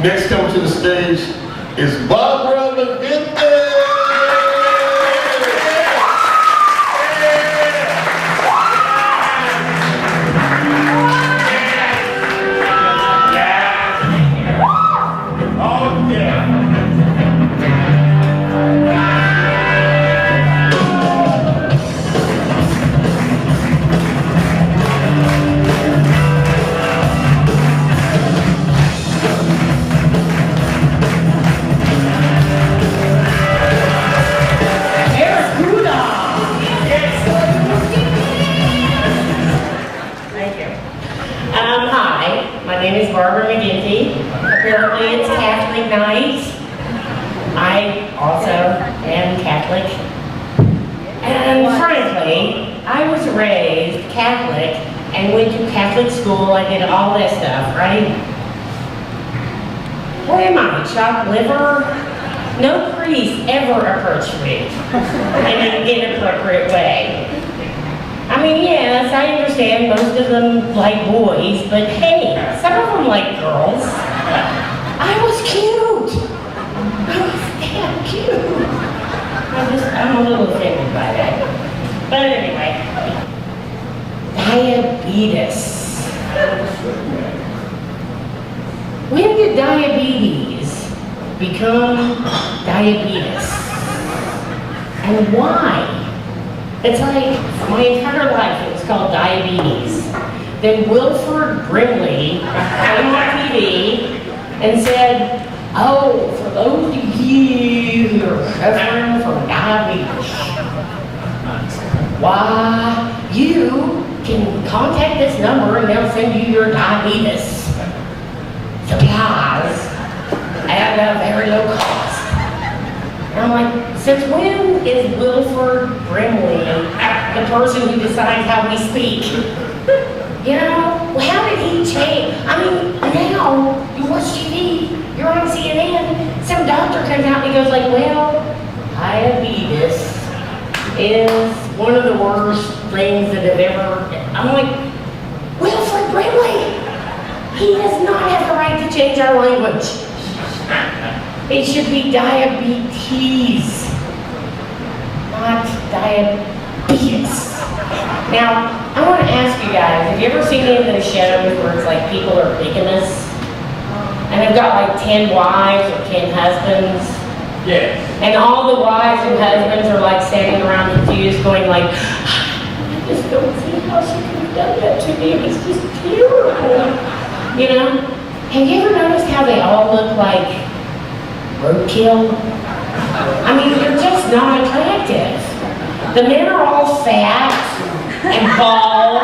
Next coming to the stage is Barbara McGinty. My name is Barbara McGinty. Apparently it's Catholic night. I also am Catholic. And frankly, I was raised Catholic and went to Catholic school. I did all that stuff, right? What am I, chopped liver? No priest ever approached me in an inappropriate way. I mean, yes, I understand most of them like boys, but hey, some of them like girls. I was cute. I was damn cute. I'm a little offended by that. But anyway, diabetes. When did diabetes become diabetes? And why? It's like, my entire life it was called diabetes. Then Wilford Brimley came on TV and said, oh, for those of you who are suffering from diabetes, why, you can contact this number and they'll send you your diabetes supplies at a very low cost. And I'm like, since when is Wilford Brimley the person who decides how we speak? You know, how did he change? I mean, now you watch TV, you're on CNN, some doctor comes out and he goes like, well, diabetes is one of the worst things that have ever, I'm like, Wilford Brimley, he does not have the right to change our language. It should be diabetes, not diabetes. Now, I want to ask you guys, have you ever seen any of those shows where it's like people are bigamous? And they've got like 10 wives or 10 husbands? Yes. And all the wives and husbands are like standing around confused going like, I just don't see how she could have done that to me. It's just terrible. You know? Have you ever noticed how they all look like roadkill? I mean, they're just not attractive. The men are all fat and bald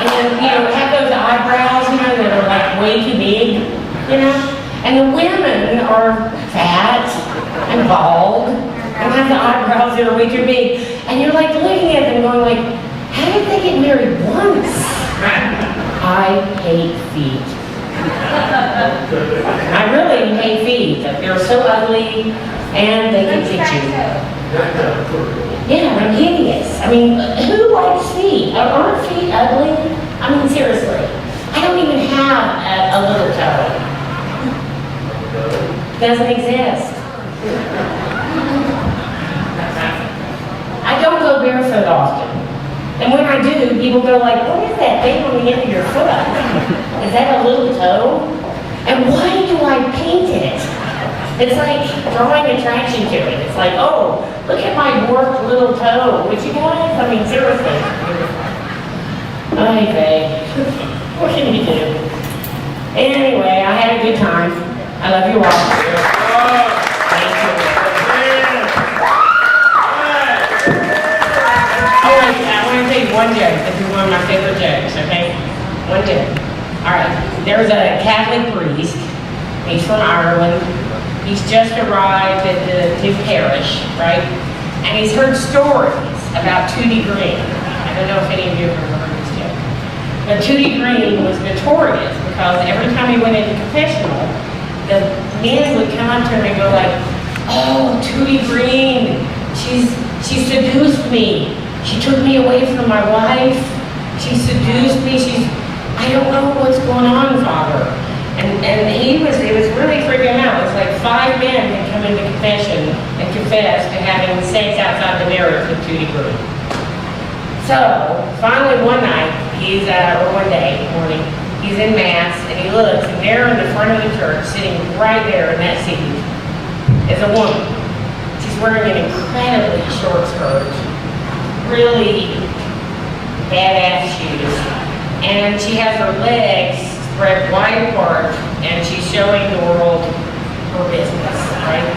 and, you know, have those eyebrows, you know, that are like way too big, you know? And the women are fat and bald and have the eyebrows that are way too big. And you're like looking at them going like, how did they get married once? I hate feet. I really hate feet. They're so ugly and they can hit you. Yeah, they're hideous. I mean, who likes feet? Aren't feet ugly? I mean, seriously. I don't even have a little toe. Doesn't exist. I don't go barefoot often. And when I do, people go like, what is that thing on the end of your foot? Is that a little toe? And why do I paint it? It's like drawing attraction to it. It's like, oh, look at my warped little toe. Would you want it? I mean, seriously. Okay. What can you do? Anyway, I had a good time. I love you all. Thank you. Oh, wait, I want to tell you one joke. This is one of my favorite jokes, okay? One joke. All right. There was a Catholic priest. He's from Ireland. He's just arrived at his parish, right? And he's heard stories about Tootie Green. I don't know if any of you have ever heard this joke. But Tootie Green was notorious because every time he went into confessional, the men would come up to him and go like, oh, Tootie Green, she seduced me. She took me away from my wife. She seduced me. I don't know what's going on, Father. And it was really confess to having sex outside the marriage with Tutti Frutti. So, finally one night, or one day, morning, he's in Mass, and he looks, and there in the front of the church, sitting right there in that seat, is a woman. She's wearing an incredibly short skirt, really badass shoes, and she has her legs spread wide apart, and she's showing the world her business, right?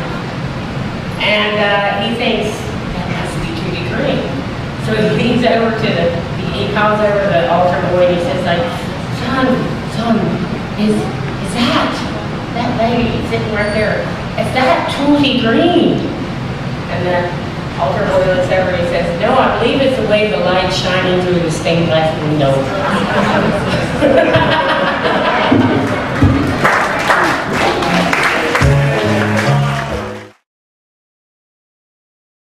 And he thinks, that must be Tutti Frutti. So he leans over he calls over to the altar boy, and he says, like, son, is that lady sitting right there, is that Tutti Green? And the altar boy looks over and he says, no, I believe it's the way the light's shining through the stained glass window.